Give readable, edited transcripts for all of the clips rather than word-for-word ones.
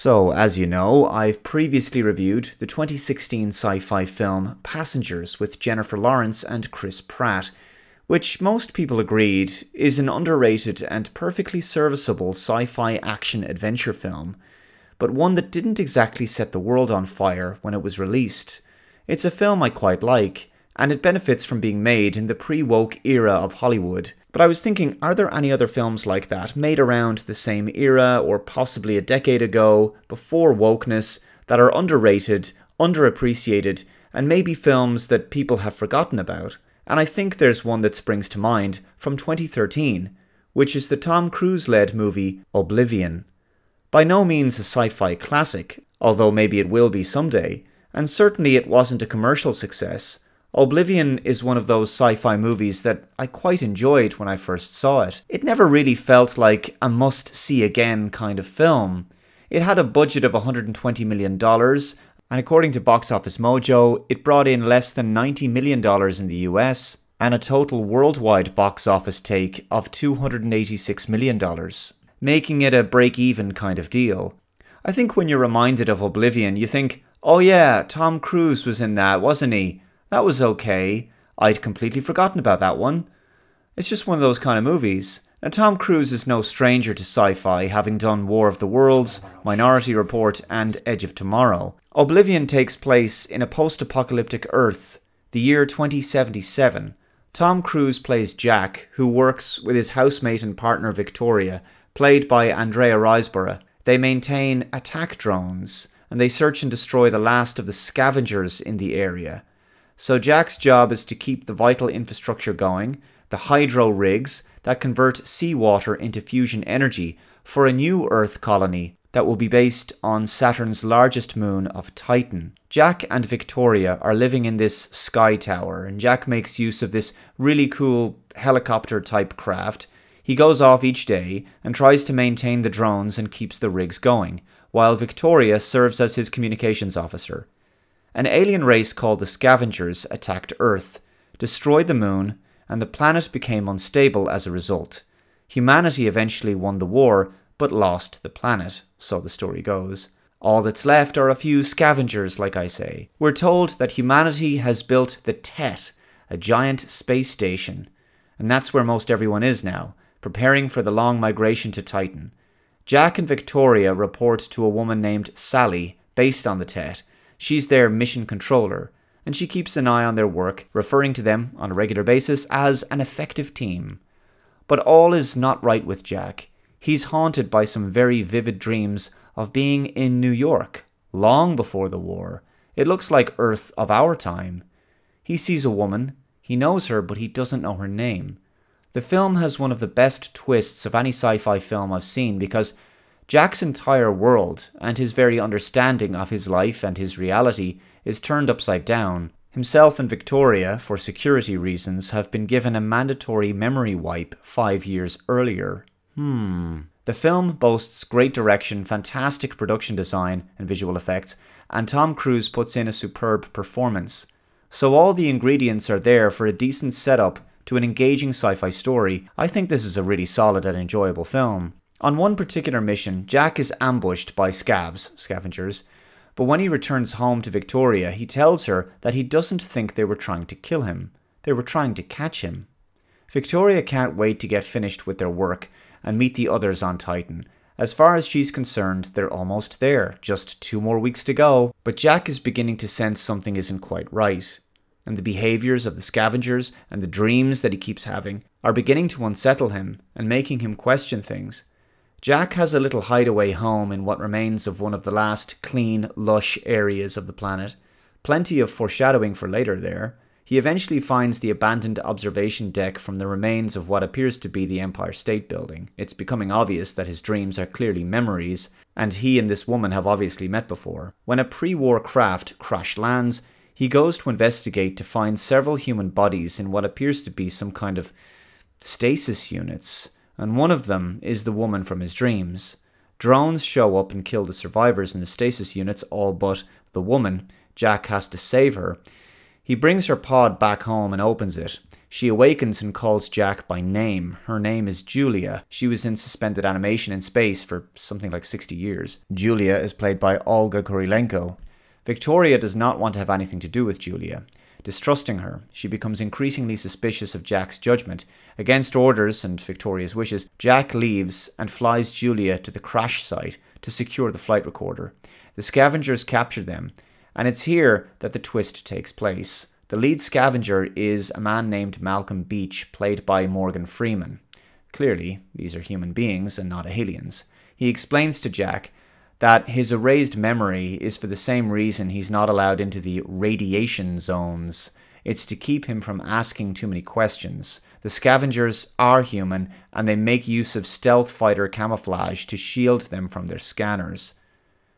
So, as you know, I've previously reviewed the 2016 sci-fi film Passengers with Jennifer Lawrence and Chris Pratt, which most people agreed is an underrated and perfectly serviceable sci-fi action-adventure film, but one that didn't exactly set the world on fire when it was released. It's a film I quite like, and it benefits from being made in the pre-woke era of Hollywood. But I was thinking, are there any other films like that, made around the same era or possibly a decade ago, before wokeness, that are underrated, underappreciated, and maybe films that people have forgotten about? And I think there's one that springs to mind from 2013, which is the Tom Cruise-led movie Oblivion. By no means a sci-fi classic, although maybe it will be someday, and certainly it wasn't a commercial success. Oblivion is one of those sci-fi movies that I quite enjoyed when I first saw it. It never really felt like a must-see-again kind of film. It had a budget of $120 million, and according to Box Office Mojo, it brought in less than $90 million in the US, and a total worldwide box office take of $286 million, making it a break-even kind of deal. I think when you're reminded of Oblivion, you think, oh yeah, Tom Cruise was in that, wasn't he? That was okay. I'd completely forgotten about that one. It's just one of those kind of movies. Now, Tom Cruise is no stranger to sci-fi, having done War of the Worlds, Minority Report, and Edge of Tomorrow. Oblivion takes place in a post-apocalyptic Earth, the year 2077. Tom Cruise plays Jack, who works with his housemate and partner Victoria, played by Andrea Riseborough. They maintain attack drones, and they search and destroy the last of the scavengers in the area. So Jack's job is to keep the vital infrastructure going, the hydro rigs that convert seawater into fusion energy for a new Earth colony that will be based on Saturn's largest moon of Titan. Jack and Victoria are living in this sky tower, and Jack makes use of this really cool helicopter-type craft. He goes off each day and tries to maintain the drones and keeps the rigs going, while Victoria serves as his communications officer. An alien race called the Scavengers attacked Earth, destroyed the moon, and the planet became unstable as a result. Humanity eventually won the war, but lost the planet, so the story goes. All that's left are a few scavengers, like I say. We're told that humanity has built the Tet, a giant space station, and that's where most everyone is now, preparing for the long migration to Titan. Jack and Victoria report to a woman named Sally, based on the Tet. She's their mission controller, and she keeps an eye on their work, referring to them on a regular basis as an effective team. But all is not right with Jack. He's haunted by some very vivid dreams of being in New York, long before the war. It looks like Earth of our time. He sees a woman, he knows her, but he doesn't know her name. The film has one of the best twists of any sci-fi film I've seen because Jack's entire world, and his very understanding of his life and his reality, is turned upside down. Himself and Victoria, for security reasons, have been given a mandatory memory wipe 5 years earlier. The film boasts great direction, fantastic production design and visual effects, and Tom Cruise puts in a superb performance. So all the ingredients are there for a decent setup to an engaging sci-fi story. I think this is a really solid and enjoyable film. On one particular mission, Jack is ambushed by scavengers, but when he returns home to Victoria, he tells her that he doesn't think they were trying to kill him. They were trying to catch him. Victoria can't wait to get finished with their work and meet the others on Titan. As far as she's concerned, they're almost there, just 2 more weeks to go. But Jack is beginning to sense something isn't quite right, and the behaviours of the scavengers and the dreams that he keeps having are beginning to unsettle him and making him question things. Jack has a little hideaway home in what remains of one of the last clean, lush areas of the planet. Plenty of foreshadowing for later there. He eventually finds the abandoned observation deck from the remains of what appears to be the Empire State Building. It's becoming obvious that his dreams are clearly memories, and he and this woman have obviously met before. When a pre-war craft crash lands, he goes to investigate to find several human bodies in what appears to be some kind of stasis units, and one of them is the woman from his dreams. Drones show up and kill the survivors in the stasis units, all but the woman. Jack has to save her. He brings her pod back home and opens it. She awakens and calls Jack by name. Her name is Julia. She was in suspended animation in space for something like 60 years. Julia is played by Olga Kurilenko. Victoria does not want to have anything to do with Julia. Distrusting her, she becomes increasingly suspicious of Jack's judgment. Against orders and Victoria's wishes, Jack leaves and flies Julia to the crash site to secure the flight recorder. The scavengers capture them, and it's here that the twist takes place. The lead scavenger is a man named Malcolm Beach, played by Morgan Freeman. Clearly, these are human beings and not aliens. He explains to Jack that his erased memory is for the same reason he's not allowed into the radiation zones. It's to keep him from asking too many questions. The scavengers are human, and they make use of stealth fighter camouflage to shield them from their scanners.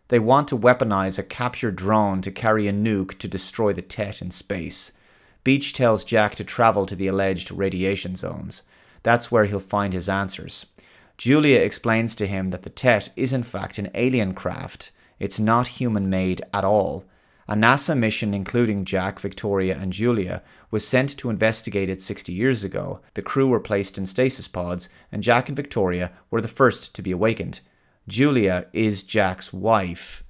They want to weaponize a captured drone to carry a nuke to destroy the Tet in space. Beach tells Jack to travel to the alleged radiation zones. That's where he'll find his answers. Julia explains to him that the Tet is in fact an alien craft. It's not human-made at all. A NASA mission including Jack, Victoria and Julia was sent to investigate it 60 years ago. The crew were placed in stasis pods, and Jack and Victoria were the first to be awakened. Julia is Jack's wife.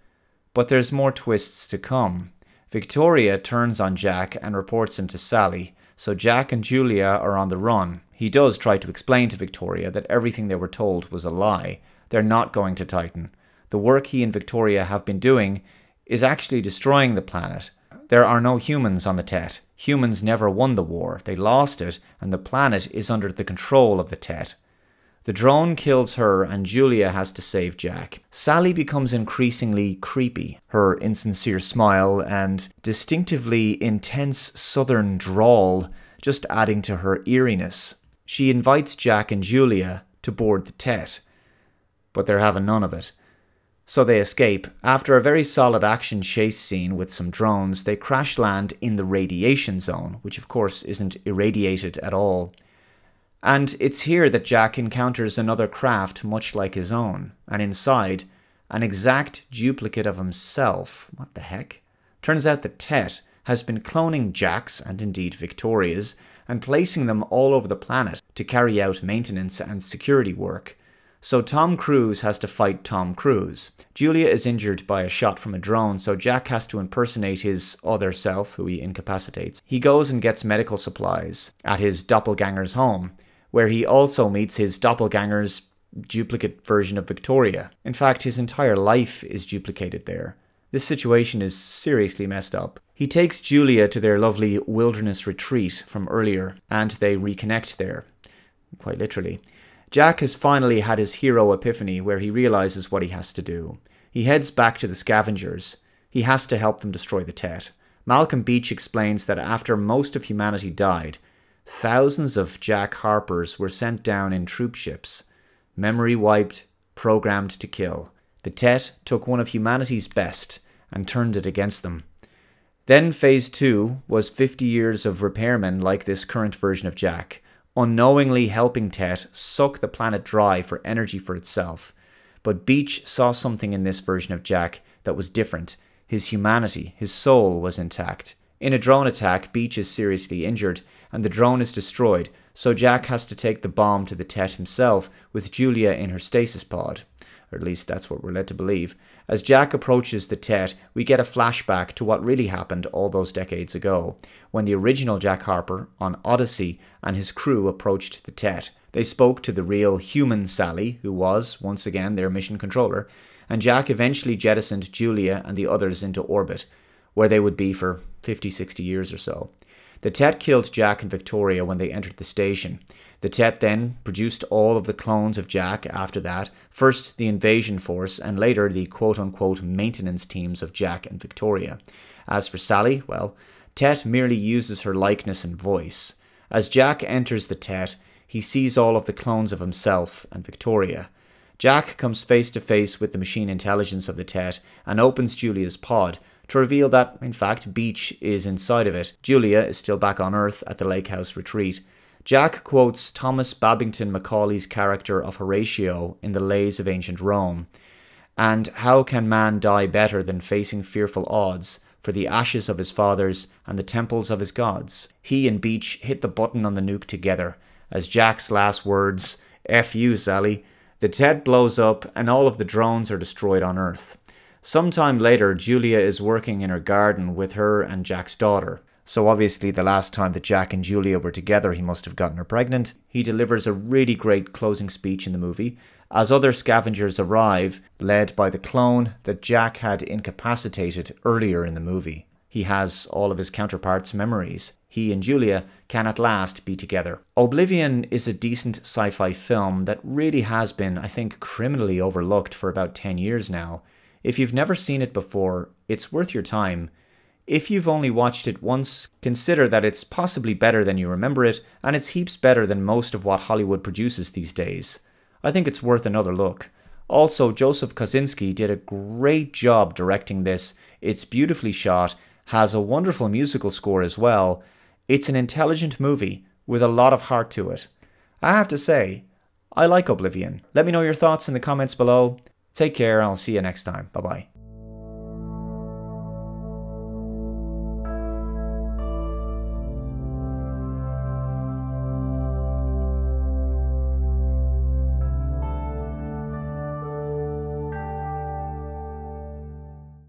But there's more twists to come. Victoria turns on Jack and reports him to Sally, so Jack and Julia are on the run. He does try to explain to Victoria that everything they were told was a lie. They're not going to Titan. The work he and Victoria have been doing is actually destroying the planet. There are no humans on the Tet. Humans never won the war. They lost it, and the planet is under the control of the Tet. The drone kills her, and Julia has to save Jack. Sally becomes increasingly creepy. Her insincere smile and distinctively intense southern drawl just adding to her eeriness. She invites Jack and Julia to board the Tet, but they're having none of it. So they escape. After a very solid action chase scene with some drones, they crash land in the radiation zone, which of course isn't irradiated at all. And it's here that Jack encounters another craft much like his own, and inside, an exact duplicate of himself. What the heck? Turns out that Tet has been cloning Jack's, and indeed Victoria's, and placing them all over the planet to carry out maintenance and security work. So Tom Cruise has to fight Tom Cruise. Julia is injured by a shot from a drone, so Jack has to impersonate his other self, who he incapacitates. He goes and gets medical supplies at his doppelganger's home, where he also meets his doppelganger's duplicate version of Victoria. In fact, his entire life is duplicated there. This situation is seriously messed up. He takes Julia to their lovely wilderness retreat from earlier, and they reconnect there. Quite literally. Jack has finally had his hero epiphany where he realizes what he has to do. He heads back to the scavengers. He has to help them destroy the Tet. Malcolm Beach explains that after most of humanity died, thousands of Jack Harpers were sent down in troop ships, memory wiped, programmed to kill. The Tet took one of humanity's best and turned it against them. Then Phase 2 was 50 years of repairmen like this current version of Jack, unknowingly helping Tet suck the planet dry for energy for itself. But Beach saw something in this version of Jack that was different. His humanity, his soul was intact. In a drone attack, Beach is seriously injured, and the drone is destroyed, so Jack has to take the bomb to the Tet himself, with Julia in her stasis pod. Or at least that's what we're led to believe. As Jack approaches the Tet, we get a flashback to what really happened all those decades ago, when the original Jack Harper on Odyssey and his crew approached the Tet. They spoke to the real human Sally, who was, once again, their mission controller, and Jack eventually jettisoned Julia and the others into orbit, where they would be for 50-60 years or so. The Tet killed Jack and Victoria when they entered the station. The Tet then produced all of the clones of Jack after that, first the invasion force and later the quote-unquote maintenance teams of Jack and Victoria. As for Sally, well, Tet merely uses her likeness and voice. As Jack enters the Tet, he sees all of the clones of himself and Victoria. Jack comes face to face with the machine intelligence of the Tet and opens Julia's pod, to reveal that, in fact, Beach is inside of it. Julia is still back on Earth at the lake house retreat. Jack quotes Thomas Babington Macaulay's character of Horatio in The Lays of Ancient Rome. And how can man die better than facing fearful odds, for the ashes of his fathers and the temples of his gods. He and Beach hit the button on the nuke together. As Jack's last words, "F you, Sally," the Tet blows up and all of the drones are destroyed on Earth. Sometime later, Julia is working in her garden with her and Jack's daughter. So obviously the last time that Jack and Julia were together, he must have gotten her pregnant. He delivers a really great closing speech in the movie, as other scavengers arrive, led by the clone that Jack had incapacitated earlier in the movie. He has all of his counterparts' memories. He and Julia can at last be together. Oblivion is a decent sci-fi film that really has been, I think, criminally overlooked for about 10 years now. If you've never seen it before, it's worth your time. If you've only watched it once, consider that it's possibly better than you remember it, and it's heaps better than most of what Hollywood produces these days. I think it's worth another look. Also, Joseph Kosinski did a great job directing this. It's beautifully shot, has a wonderful musical score as well. It's an intelligent movie with a lot of heart to it. I have to say, I like Oblivion. Let me know your thoughts in the comments below. Take care, and I'll see you next time. Bye-bye.